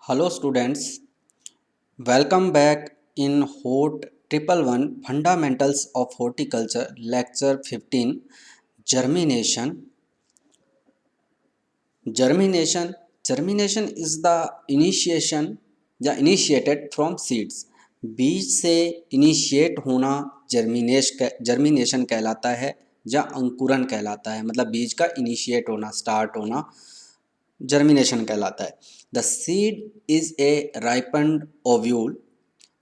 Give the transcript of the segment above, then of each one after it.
Hello students, welcome back in HOT 111 Fundamentals of Horticulture Lecture 15 Germination. Germination is the initiation या initiated from seeds. बीज से initiate होना germination कहलाता है या अंकुरन कहलाता है। मतलब बीज का इनिशिएट होना, स्टार्ट होना जर्मिनेशन कहलाता है। The seed is a ripened ovule.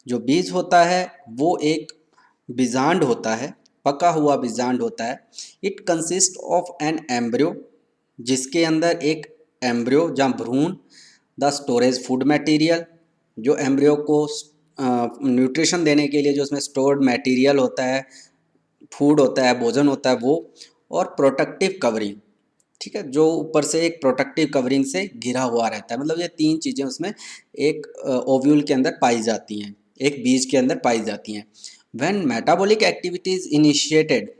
जो बीज होता है वो एक बीजांड होता है, पका हुआ बीजांड होता है। It consist of an embryo, जिसके अंदर एक एम्ब्रियो या भ्रूण, द स्टोरेज फूड मटेरियल, जो एम्ब्रियो को न्यूट्रिशन देने के लिए जो उसमें स्टोर्ड मटेरियल होता है, फूड होता है, भोजन होता है वो, और प्रोटेक्टिव कवरिंग। ठीक है, जो ऊपर से एक प्रोटेक्टिव कवरिंग से घिरा हुआ रहता है। मतलब ये तीन चीज़ें उसमें एक ओव्यूल के अंदर पाई जाती हैं, एक बीज के अंदर पाई जाती हैं। When metabolic activities initiated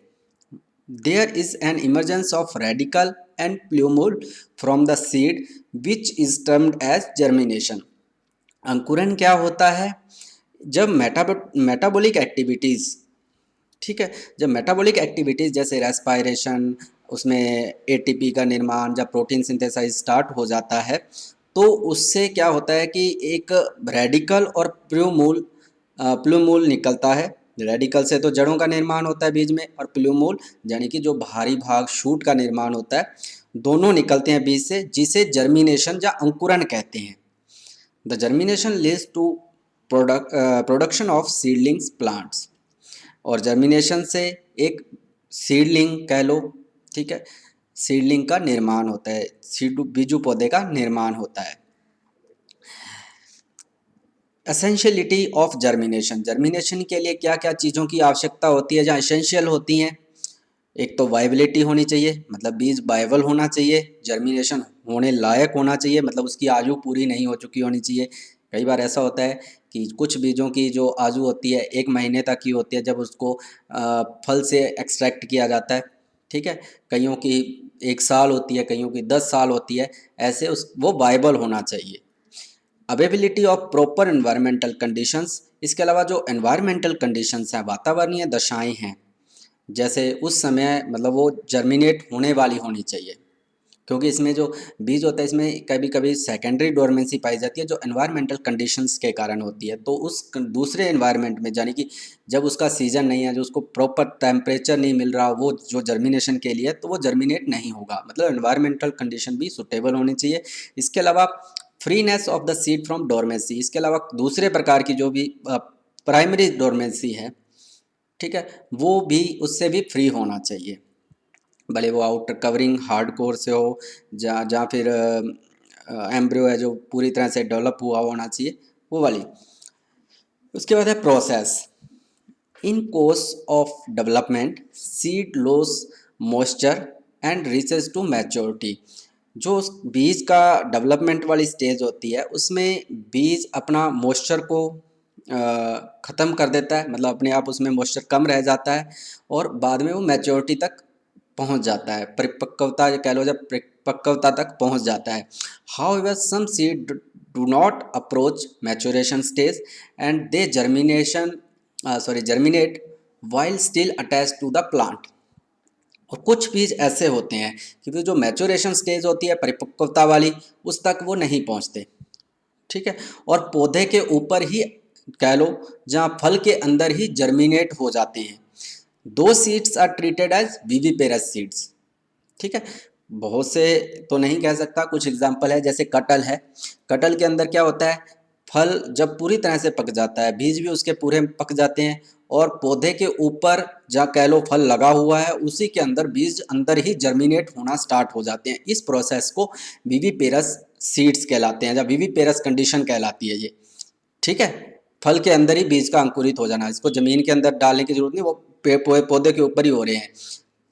there is an emergence of radicle and plumule from the seed which is termed as germination. अंकुरन क्या होता है? जब मेटाबॉलिक एक्टिविटीज़, ठीक है, जब मेटाबॉलिक एक्टिविटीज़ जैसे रेस्पायरेशन, उसमें एटीपी का निर्माण या प्रोटीन सिंथेसाइज स्टार्ट हो जाता है, तो उससे क्या होता है कि एक रेडिकल और प्लूमूल निकलता है। रेडिकल से तो जड़ों का निर्माण होता है बीज में, और प्लूमूल यानी कि जो भारी भाग शूट का निर्माण होता है, दोनों निकलते हैं बीज से, जिसे जर्मिनेशन या अंकुरन कहते हैं। The germination leads to production of seedlings plants. और जर्मिनेशन से एक सीडलिंग कह लो, ठीक है, सीडलिंग का निर्माण होता है, बीजू पौधे का निर्माण होता है। एसेंशियलिटी ऑफ जर्मिनेशन, जर्मिनेशन के लिए क्या क्या चीज़ों की आवश्यकता होती है या एसेंशियल होती हैं? एक तो वाइबिलिटी होनी चाहिए, मतलब बीज वाइबल होना चाहिए, जर्मिनेशन होने लायक होना चाहिए, मतलब उसकी आयु पूरी नहीं हो चुकी होनी चाहिए। कई बार ऐसा होता है कि कुछ बीजों की जो आयु होती है 1 महीने तक की होती है, जब उसको फल से एक्सट्रैक्ट किया जाता है। ठीक है, कईयों की 1 साल होती है, कईयों की 10 साल होती है, ऐसे वो वाइबल होना चाहिए। Availability of proper environmental conditions, इसके अलावा जो एनवायरमेंटल कंडीशंस हैं, वातावरणीय दशाएं हैं, जैसे उस समय मतलब वो जर्मिनेट होने वाली होनी चाहिए। क्योंकि इसमें जो बीज होता है इसमें कभी कभी सेकेंडरी डोरमेंसी पाई जाती है, जो एनवायरमेंटल कंडीशंस के कारण होती है। तो उस दूसरे एनवायरनमेंट में, यानी कि जब उसका सीजन नहीं है, जो उसको प्रॉपर टेम्परेचर नहीं मिल रहा, वो जो जर्मिनेशन के लिए, तो वो जर्मिनेट नहीं होगा। मतलब एनवायरमेंटल कंडीशन भी सुटेबल होनी चाहिए। इसके अलावा freeness of the seed from dormancy, इसके अलावा दूसरे प्रकार की जो भी प्राइमरी डोरमेंसी है, ठीक है, वो भी उससे भी फ्री होना चाहिए। भले वो आउटर कवरिंग हार्ड कोर से हो, जहाँ फिर एम्ब्रियो है जो पूरी तरह से डेवलप हुआ होना चाहिए, वो वाली। उसके बाद है process. In course of development seed loss moisture and reaches to maturity. जो उस बीज का डेवलपमेंट वाली स्टेज होती है, उसमें बीज अपना मॉइस्चर को ख़त्म कर देता है, मतलब अपने आप उसमें मॉइस्चर कम रह जाता है, और बाद में वो मैच्योरिटी तक पहुंच जाता है, परिपक्वता कह लो, जब परिपक्वता तक पहुंच जाता है। However some seed do not approach maturation stage and they germinate while still attach to the plant. और कुछ बीज ऐसे होते हैं कि जो मैच्योरेशन स्टेज होती है परिपक्वता वाली, उस तक वो नहीं पहुंचते। ठीक है, और पौधे के ऊपर ही कह लो, जहाँ फल के अंदर ही जर्मिनेट हो जाते हैं। दो seeds are treated as viviparous seeds. ठीक है, बहुत से तो नहीं कह सकता, कुछ एग्जाम्पल है, जैसे कटहल है। कटहल के अंदर क्या होता है, फल जब पूरी तरह से पक जाता है, बीज भी उसके पूरे पक जाते हैं, और पौधे के ऊपर जहाँ कह लो फल लगा हुआ है, उसी के अंदर बीज अंदर ही जर्मिनेट होना स्टार्ट हो जाते हैं। इस प्रोसेस को विविपेरस सीड्स कहलाते हैं, या विविपेरस कंडीशन कहलाती है ये। ठीक है, फल के अंदर ही बीज का अंकुरित हो जाना, इसको जमीन के अंदर डालने की जरूरत नहीं, वो पौधे के ऊपर ही हो रहे हैं।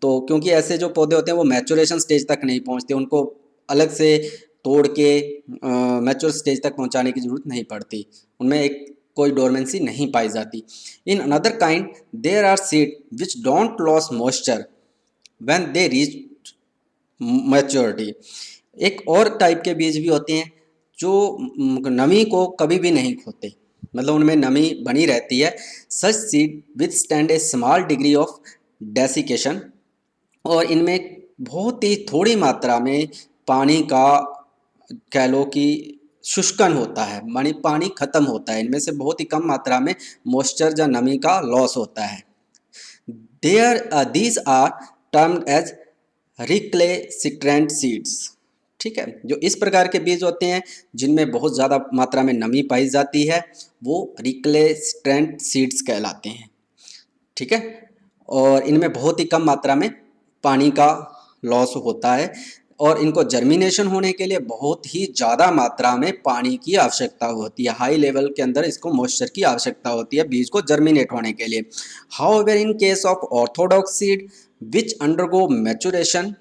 तो क्योंकि ऐसे जो पौधे होते हैं वो मैच्योरेशन स्टेज तक नहीं पहुंचते, उनको अलग से तोड़ के मैच्योर स्टेज तक पहुंचाने की जरूरत नहीं पड़ती, उनमें एक कोई डोरमेंसी नहीं पाई जाती। In another kind there are seed which don't loss moisture when they reach maturity. एक और टाइप के बीज भी होते हैं जो नमी को कभी भी नहीं खोते, मतलब उनमें नमी बनी रहती है। Such seed withstand a small degree of desiccation, और इनमें बहुत ही थोड़ी मात्रा में पानी का, कह लो कि शुष्कन होता है, मानी पानी खत्म होता है, इनमें से बहुत ही कम मात्रा में मॉइस्चर या नमी का लॉस होता है। these are termed as recalcitrant seeds। ठीक है, जो इस प्रकार के बीज होते हैं जिनमें बहुत ज़्यादा मात्रा में नमी पाई जाती है वो recalcitrant सीड्स कहलाते हैं। ठीक है, और इनमें बहुत ही कम मात्रा में पानी का लॉस होता है, और इनको जर्मिनेशन होने के लिए बहुत ही ज़्यादा मात्रा में पानी की आवश्यकता होती है। हाई लेवल के अंदर इसको मॉइस्चर की आवश्यकता होती है बीज को जर्मिनेट होने के लिए। However in case of Orthodox seed which undergo maturation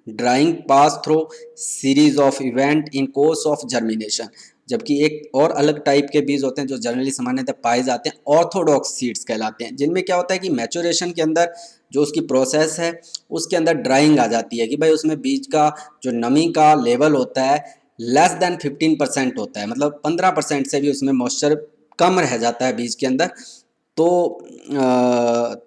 drawing pass through series of event in course of germination, जबकि एक और अलग टाइप के बीज होते हैं जो जनरली सामान्यतः पाए जाते हैं, ऑर्थोडॉक्स सीड्स कहलाते हैं, जिनमें क्या होता है कि मैचुरेशन के अंदर जो उसकी प्रोसेस है उसके अंदर ड्राइंग आ जाती है कि भाई उसमें बीज का जो नमी का लेवल होता है लेस देन 15% होता है, मतलब 15% से भी उसमें मॉइस्चर कम रह जाता है बीज के अंदर, तो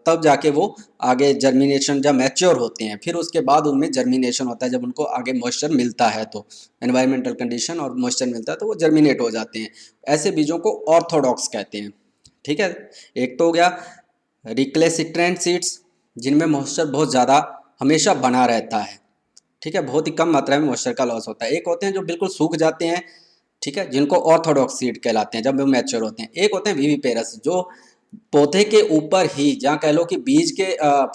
तब जाके वो आगे जर्मिनेशन जब मैच्योर होते हैं फिर उसके बाद उनमें जर्मिनेशन होता है, जब उनको आगे मॉइस्चर मिलता है तो एनवायरमेंटल कंडीशन और मॉइस्चर मिलता है तो वो जर्मिनेट हो जाते हैं। ऐसे बीजों को ऑर्थोडॉक्स कहते हैं। ठीक है, एक तो हो गया रिक्लेसिट्रेंट सीड्स जिनमें मॉइस्चर बहुत ज़्यादा हमेशा बना रहता है। ठीक है, बहुत ही कम मात्रा में मॉइस्चर का लॉस होता है। एक होते हैं जो बिल्कुल सूख जाते हैं, ठीक है, जिनको ऑर्थोडॉक्स सीड कहलाते हैं जब वो मैच्योर होते हैं। एक होते हैं विविपेरस जो पौधे के ऊपर ही, जहाँ कह लो कि बीज के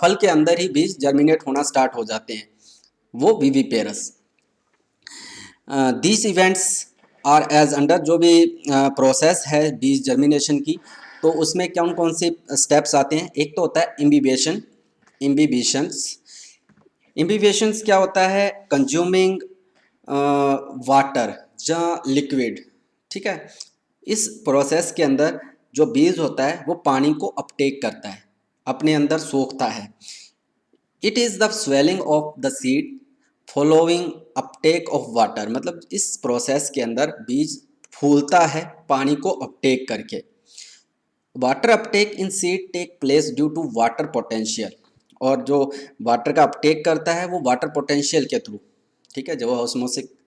फल के अंदर ही बीज जर्मिनेट होना स्टार्ट हो जाते हैं, वो viviparous. These events are as under, जो भी प्रोसेस है बीज जर्मिनेशन की, तो उसमें कौन कौन से स्टेप्स आते हैं। एक तो होता है इम्बिबेशन, इम्बिबिशंस। इम्बिबेशंस क्या होता है, कंज्यूमिंग वाटर या लिक्विड। ठीक है, इस प्रोसेस के अंदर जो बीज होता है वो पानी को अपटेक करता है, अपने अंदर सोखता है। It is the swelling of the seed following Uptake of water, मतलब इस प्रोसेस के अंदर बीज फूलता है पानी को अपटेक करके। Water uptake in seed take place due to water potential, और जो वाटर का अपटेक करता है वो वाटर पोटेंशियल के थ्रू। ठीक है, जो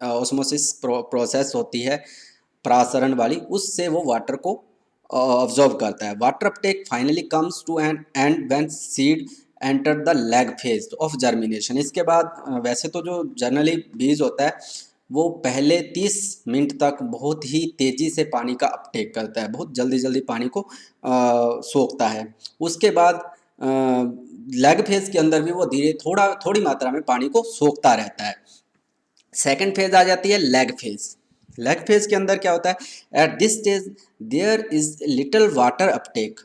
ऑस्मोसिस प्रोसेस होती है प्रासरण वाली, उससे वो वाटर को ऑब्जॉर्व करता है। Water uptake finally comes to an end when seed enter the lag phase of germination. इसके बाद वैसे तो जो जनरली बीज होता है वो पहले 30 मिनट तक बहुत ही तेज़ी से पानी का अपटेक करता है, बहुत जल्दी जल्दी पानी को सोखता है। उसके बाद लैग फेज के अंदर भी वो धीरे थोड़ी मात्रा में पानी को सोखता रहता है। सेकेंड फेज आ जाती है लैग फेज। लैग फेज के अंदर क्या होता है, at this stage there is little water uptake,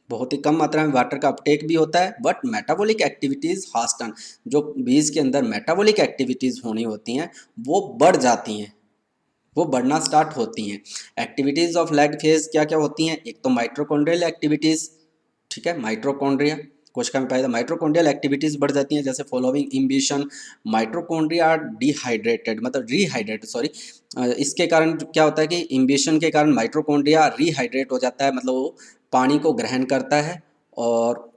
बहुत ही कम मात्रा में वाटर का अपटेक भी होता है, बट मेटाबॉलिक एक्टिविटीज़ हास्टन, जो बीज के अंदर मेटाबॉलिक एक्टिविटीज़ होनी होती हैं वो बढ़ जाती हैं, वो बढ़ना स्टार्ट होती हैं। एक्टिविटीज़ ऑफ लैग फेज क्या क्या होती हैं, एक तो माइट्रोकॉन्ड्रियल एक्टिविटीज़। ठीक है, माइट्रोकॉन्ड्रिया कोशिका में पाया जाता, माइट्रोकॉन्ड्रियल एक्टिविटीज़ बढ़ जाती हैं, जैसे फॉलोइंग इम्बिशन माइट्रोकॉन्ड्रिया आर डिहाइड्रेटेड, मतलब रीहाइड्रेट सॉरी, इसके कारण क्या होता है कि इम्बिशन के कारण माइट्रोकॉन्ड्रिया रीहाइड्रेट हो जाता है, मतलब वो पानी को ग्रहण करता है और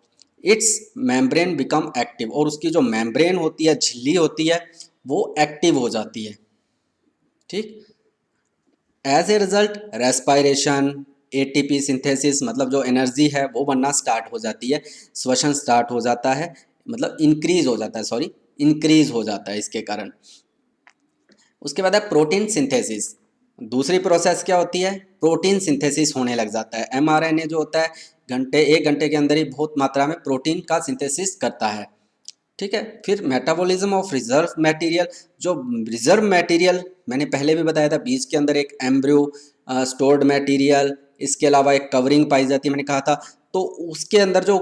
इट्स मेम्ब्रेन बिकम एक्टिव, और उसकी जो मेम्ब्रेन होती है, झिल्ली होती है, वो एक्टिव हो जाती है। ठीक, as a result respiration, ATP synthesis, मतलब जो एनर्जी है वो बनना स्टार्ट हो जाती है, श्वसन स्टार्ट हो जाता है, मतलब इंक्रीज हो जाता है, सॉरी इंक्रीज हो जाता है इसके कारण। उसके बाद है प्रोटीन सिंथेसिस। दूसरी प्रोसेस क्या होती है, प्रोटीन सिंथेसिस होने लग जाता है। एमआरएनए जो होता है एक घंटे के अंदर ही बहुत मात्रा में प्रोटीन का सिंथेसिस करता है। ठीक है, फिर मेटाबॉलिज्म ऑफ रिजर्व मटेरियल, जो रिजर्व मटेरियल मैंने पहले भी बताया था, बीज के अंदर एक एम्ब्रियो स्टोर्ड मटेरियल, इसके अलावा एक कवरिंग पाई जाती है मैंने कहा था, तो उसके अंदर जो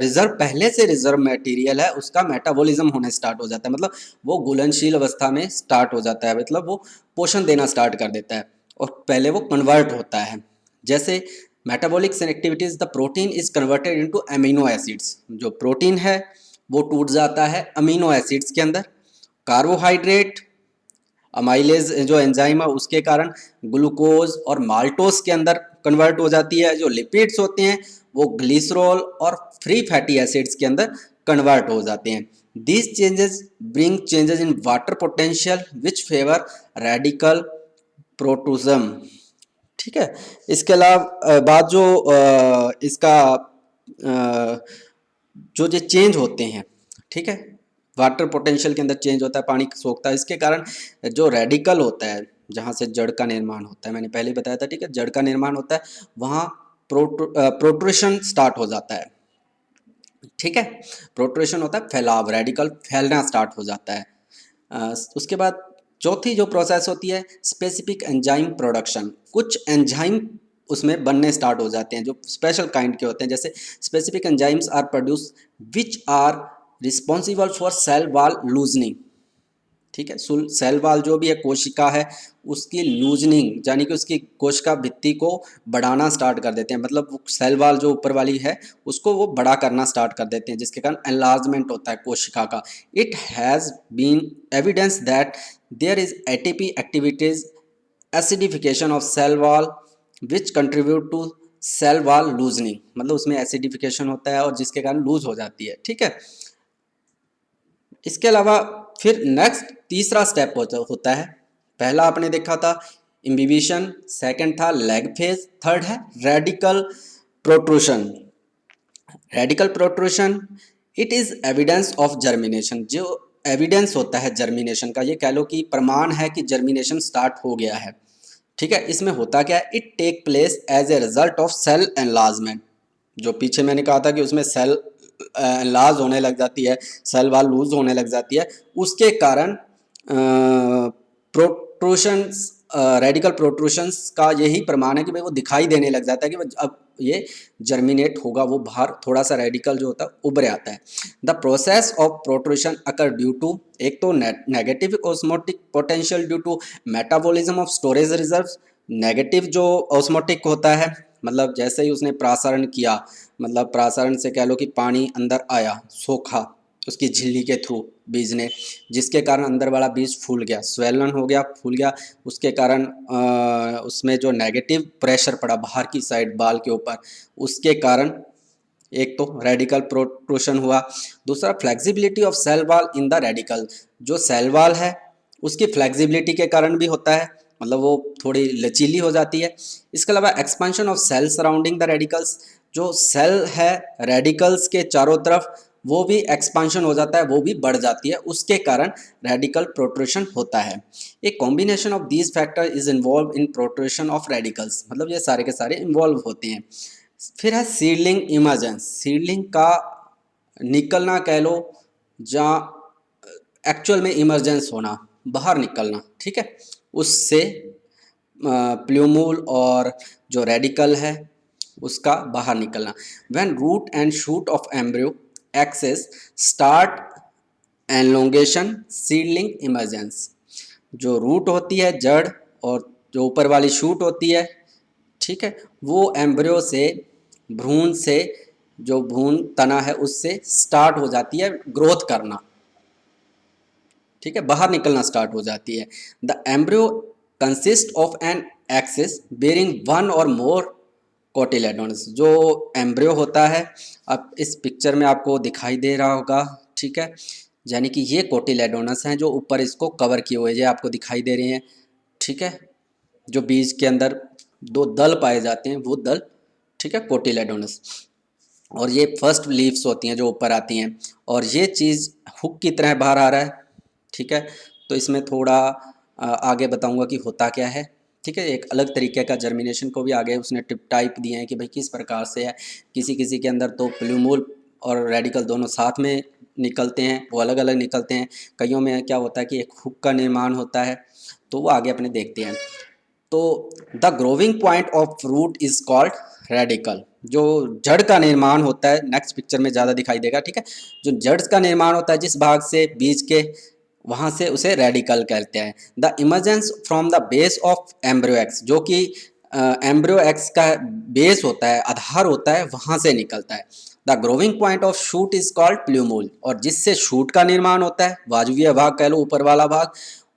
रिजर्व पहले से रिजर्व मटेरियल है उसका मेटाबॉलिज्म होने स्टार्ट हो जाता है, मतलब वो घुलनशील अवस्था में स्टार्ट हो जाता है, मतलब वो पोषण देना स्टार्ट कर देता है और पहले वो कन्वर्ट होता है। जैसे metabolic activities, the protein is converted into amino acids, जो प्रोटीन है वो टूट जाता है अमीनो एसिड्स के अंदर। कार्बोहाइड्रेट अमाइलेज जो एंजाइम है उसके कारण ग्लूकोज और माल्टोज के अंदर कन्वर्ट हो जाती है। जो लिपिड्स होते हैं वो ग्लिसरॉल और फ्री फैटी एसिड्स के अंदर कन्वर्ट हो जाते हैं। These changes bring changes in water potential which favour radical protrusion. ठीक है, इसके अलावा बात जो इसका जो ये चेंज होते हैं, ठीक है, वाटर पोटेंशियल के अंदर चेंज होता है, पानी सोखता है, इसके कारण जो रेडिकल होता है जहाँ से जड़ का निर्माण होता है, मैंने पहले बताया था, ठीक है, जड़ का निर्माण होता है वहाँ प्रोट्रूशन स्टार्ट हो जाता है। ठीक है, प्रोट्रूशन होता है फैलाव, रेडिकल फैलना स्टार्ट हो जाता है। उसके बाद चौथी जो प्रोसेस होती है स्पेसिफिक एंजाइम प्रोडक्शन। कुछ एंजाइम उसमें बनने स्टार्ट हो जाते हैं जो स्पेशल काइंड के होते हैं, जैसे specific enzymes are produce which are responsible for cell wall loosening. ठीक है, सेल वॉल जो भी है कोशिका है उसकी लूजनिंग यानी कि उसकी कोशिका भित्ति को बढ़ाना स्टार्ट कर देते हैं, मतलब सेल वॉल जो ऊपर वाली है उसको वो बड़ा करना स्टार्ट कर देते हैं जिसके कारण एनलार्जमेंट होता है कोशिका का। It has been evidence that there is ATP activities acidification of cell wall which contribute to cell wall loosening, मतलब उसमें एसिडिफिकेशन होता है और जिसके कारण लूज हो जाती है। ठीक है, इसके अलावा फिर नेक्स्ट तीसरा स्टेप होता है, पहला आपने देखा था इम्बिबिशन, सेकंड था लैग फेज, थर्ड है radical protrusion. Radical protrusion it is evidence of germination, जो एविडेंस होता है जर्मिनेशन का, ये कह लो कि प्रमाण है कि जर्मिनेशन स्टार्ट हो गया है। ठीक है, इसमें होता क्या है, it take place as a result of cell enlargement. जो पीछे मैंने कहा था कि उसमें सेल एनलार्ज होने लग जाती है, सेल वॉल लूज होने लग जाती है, उसके कारण प्रोट्रूशंस, रेडिकल प्रोट्रूशंस का यही प्रमाण है कि भाई वो दिखाई देने लग जाता है कि अब ये जर्मिनेट होगा, वो बाहर थोड़ा सा रेडिकल जो होता है उभर आता है। The process of protrusion occur due to, एक तो negative osmotic potential due to metabolism of storage reserves. Negative जो ऑस्मोटिक होता है मतलब जैसे ही उसने प्रासरण किया, मतलब प्रासरण से कह लो कि पानी अंदर आया, सोखा उसकी झिल्ली के थ्रू बीज ने, जिसके कारण अंदर वाला बीज फूल गया, स्वेलन हो गया, फूल गया, उसके कारण उसमें जो नेगेटिव प्रेशर पड़ा बाहर की साइड बाल के ऊपर, उसके कारण एक तो रेडिकल प्रोट्रूशन हुआ। दूसरा flexibility of cell wall in the radical, जो सेल वॉल है उसकी फ्लेक्सिबिलिटी के कारण भी होता है, मतलब वो थोड़ी लचीली हो जाती है। इसके अलावा expansion of cell surrounding the radicals, जो सेल है रेडिकल्स के चारों तरफ वो भी एक्सपांशन हो जाता है, वो भी बढ़ जाती है, उसके कारण रेडिकल प्रोट्रूशन होता है। एक combination of these factor is involve in protrusion of radicals, मतलब ये सारे के सारे इन्वॉल्व होते हैं। फिर है सीडलिंग इमर्जेंस, सीडलिंग का निकलना कह लो, जहाँ एक्चुअल में इमरजेंस होना, बाहर निकलना। ठीक है, उससे प्ल्यूमूल और जो रेडिकल है उसका बाहर निकलना। When root and shoot of embryo axes start elongation seedling emergence, जो रूट होती है जड़ और जो ऊपर वाली शूट होती है, ठीक है, वो एम्ब्रियो से, भ्रूण से, जो भ्रूण तना है उससे स्टार्ट हो जाती है ग्रोथ करना। ठीक है, बाहर निकलना स्टार्ट हो जाती है। The embryo consist of an axis bearing one और मोर कोटिलेडोनस, जो एम्ब्रियो होता है, अब इस पिक्चर में आपको दिखाई दे रहा होगा, ठीक है, यानी कि ये कोटिलेडोनस हैं जो ऊपर इसको कवर किए हुए, ये आपको दिखाई दे रहे हैं। ठीक है, जो बीज के अंदर दो दल पाए जाते हैं वो दल, ठीक है, कोटिलेडोनस, और ये फर्स्ट लीव्स होती हैं जो ऊपर आती हैं, और ये चीज़ हुक की तरह बाहर आ रहा है। ठीक है, तो इसमें थोड़ा आगे बताऊंगा कि होता क्या है। ठीक है, एक अलग तरीके का जर्मिनेशन को भी आगे उसने टिप टाइप दिए हैं कि भाई किस प्रकार से है, किसी किसी के अंदर तो प्ल्यूमूल और रेडिकल दोनों साथ में निकलते हैं, वो अलग अलग निकलते हैं, कईयों में क्या होता है कि एक हुक का निर्माण होता है, तो वो आगे अपने देखते हैं। तो the growing point of root is called radical, जो जड़ का निर्माण होता है नेक्स्ट पिक्चर में ज़्यादा दिखाई देगा। ठीक है, जो जड़ का निर्माण होता है जिस भाग से बीज के, वहाँ से उसे रेडिकल कहते हैं। The emergence from the base of embryo x, जो कि एम्ब्रियो एक्स का बेस होता है, आधार होता है, वहाँ से निकलता है। The growing point of shoot is called प्ल्यूमूल, और जिससे शूट का निर्माण होता है, वाजवीय भाग कह लो ऊपर वाला भाग,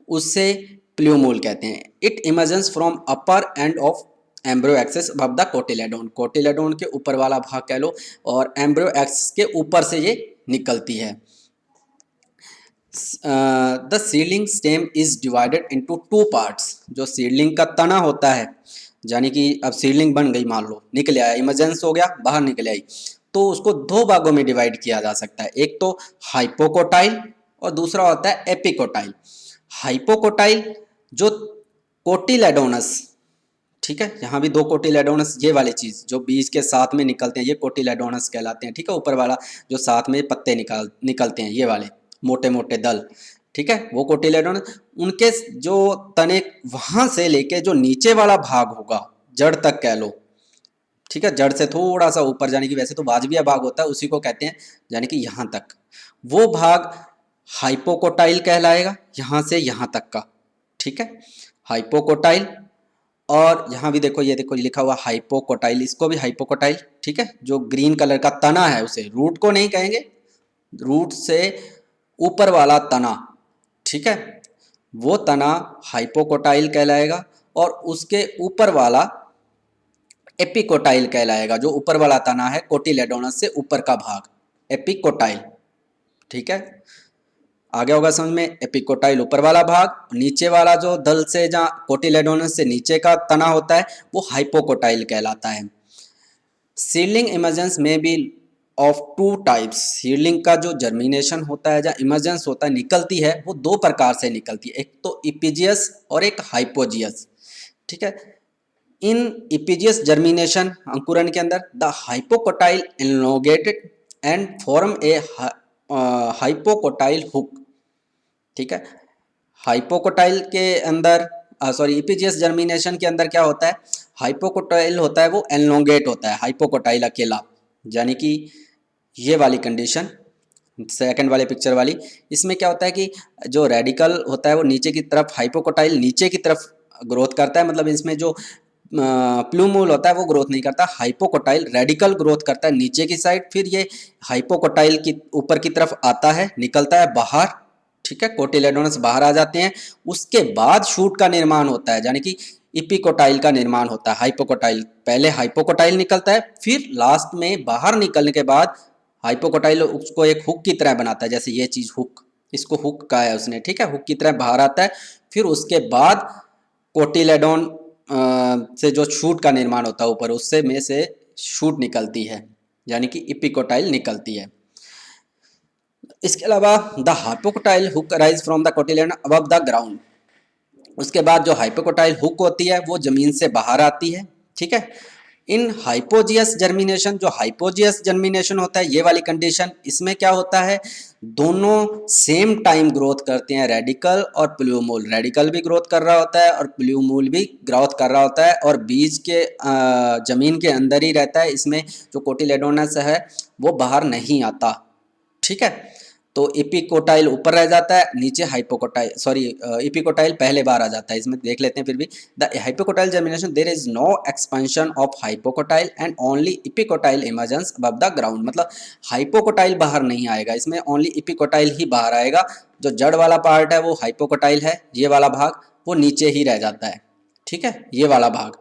उससे प्ल्यूमूल कहते हैं। It emergence from upper end of embryo axis above the cotyledon, cotyledon के ऊपर वाला भाग कह लो, और एम्ब्रियो एक्सिस के ऊपर से ये निकलती है। The seedling stem is divided into two parts, जो सीडलिंग का तना होता है, यानी कि अब सीडलिंग बन गई, मान लो निकल आया, इमरजेंस हो गया, बाहर निकल आई, तो उसको दो भागों में डिवाइड किया जा सकता है, एक तो हाइपोकोटाइल और दूसरा होता है एपिकोटाइल। हाइपोकोटाइल जो कोटिलेडोनस, ठीक है, यहाँ भी दो कोटिलेडोनस, ये वाली चीज जो बीज के साथ में निकलते हैं ये कोटिलेडोनस कहलाते हैं, ठीक है, ऊपर वाला जो साथ में पत्ते निकलते हैं ये वाले मोटे मोटे दल, ठीक है, वो कोटिलेडोनस, उनके जो तने वहां से लेके जो नीचे वाला भाग होगा, जड़ तक कह लो, ठीक है, जड़ से थोड़ा सा ऊपर, यानी कि वैसे तो वाजबिया भाग होता है, उसी को कहते हैं, यानी कि यहाँ तक वो भाग हाइपोकोटाइल कहलाएगा, यहाँ से यहाँ तक का, ठीक है, हाइपोकोटाइल। और यहाँ भी देखो, ये देखो लिखा हुआ हाइपोकोटाइल, इसको भी हाइपोकोटाइल, ठीक है, जो ग्रीन कलर का तना है उसे, रूट को नहीं कहेंगे, रूट से ऊपर वाला तना, ठीक है, वो तना हाइपोकोटाइल कहलाएगा, और उसके ऊपर वाला एपिकोटाइल कहलाएगा, जो ऊपर वाला तना है कोटिलेडोनस से ऊपर का भाग, एपिकोटाइल, ठीक है, आ गया होगा समझ में। एपिकोटाइल ऊपर वाला भाग, नीचे वाला जो दल से जहाँ कोटिलेडोनस से नीचे का तना होता है वो हाइपोकोटाइल कहलाता है। सीडलिंग इमर्जेंस में be of two types, seedling का जो जर्मिनेशन होता है, जहाँ इमर्जेंस होता है, निकलती है, वो दो प्रकार से निकलती है, एक तो इपिजियस और एक हाइपोजियस, ठीक है। इन इपिजियस जर्मिनेशन अंकुरन के अंदर the hypocotyl elongated and form A hypocotyl hook, ठीक है, हाइपोकोटाइल के अंदर सॉरी इपिजियस जर्मिनेशन के अंदर क्या होता है, हाइपोकोटाइल होता है वो एलोंगेट होता है, हाइपोकोटाइल अकेला, यानी कि ये वाली कंडीशन सेकंड वाले पिक्चर वाली, इसमें क्या होता है कि जो रेडिकल होता है वो नीचे की तरफ, हाइपोकोटाइल नीचे की तरफ ग्रोथ करता है, मतलब इसमें जो प्लूमूल होता है वो ग्रोथ नहीं करता, हाइपोकोटाइल रेडिकल ग्रोथ करता है नीचे की साइड, फिर ये हाइपोकोटाइल की ऊपर की तरफ आता है, निकलता है बाहर, ठीक है, कोटिलेडोनस बाहर आ जाते हैं, उसके बाद शूट का निर्माण होता है, यानी कि इपिकोटाइल का निर्माण होता है। हाइपोकोटाइल पहले हाइपोकोटाइल निकलता है, फिर लास्ट में बाहर निकलने के बाद हाइपोकोटाइल उसको एक हुक की तरह बनाता है, जैसे ये चीज हुक, इसको हुक कहा है उसने, ठीक है, हुक की तरह बाहर आता है, फिर उसके बाद कोटिलेडोन से जो शूट का निर्माण होता है ऊपर, उससे में से शूट निकलती है, यानी कि इपिकोटाइल निकलती है। इसके अलावा the hypocotyl hook rise from the cotyledon above the ground, उसके बाद जो हाइपोकोटाइल हुक होती है वो जमीन से बाहर आती है, ठीक है। इन हाइपोजियस जर्मिनेशन, जो हाइपोजियस जर्मिनेशन होता है ये वाली कंडीशन, इसमें क्या होता है, दोनों सेम टाइम ग्रोथ करते हैं, रेडिकल और प्ल्यूमूल, रेडिकल भी ग्रोथ कर रहा होता है और प्ल्यूमूल भी ग्रोथ कर रहा होता है, और बीज के जमीन के अंदर ही रहता है, इसमें जो कोटिलेडोनस है वो बाहर नहीं आता, ठीक है। तो इपिकोटाइल ऊपर रह जाता है, नीचे हाइपोकोटाइल सॉरी इपिकोटाइल पहले बार आ जाता है, इसमें देख लेते हैं। फिर भी the hypocotyl germination there is no expansion of hypocotyl and only epicotyl emergence above the ground, मतलब हाइपोकोटाइल बाहर नहीं आएगा, इसमें ओनली इपिकोटाइल ही बाहर आएगा, जो जड़ वाला पार्ट है वो हाइपोकोटाइल है, ये वाला भाग वो नीचे ही रह जाता है, ठीक है। ये वाला भाग,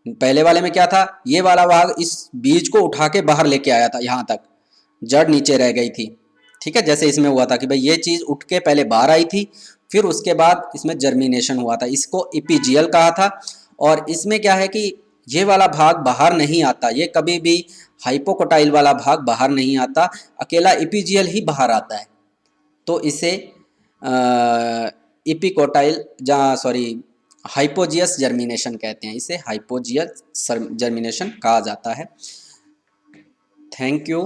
पहले वाले में क्या था, ये वाला भाग इस बीज को उठा के बाहर लेके आया था, यहाँ तक जड़ नीचे रह गई थी, ठीक है, जैसे इसमें हुआ था कि भाई ये चीज उठ के पहले बाहर आई थी, फिर उसके बाद इसमें जर्मिनेशन हुआ था, इसको इपिजियल कहा था। और इसमें क्या है कि ये वाला भाग बाहर नहीं आता, ये कभी भी हाइपोकोटाइल वाला भाग बाहर नहीं आता, अकेला इपिजियल ही बाहर आता है, तो इसे इपिकोटाइल जहाँ सॉरी हाइपोजियस जर्मिनेशन कहते हैं, इसे हाइपोजियस जर्मिनेशन कहा जाता है। Thank you.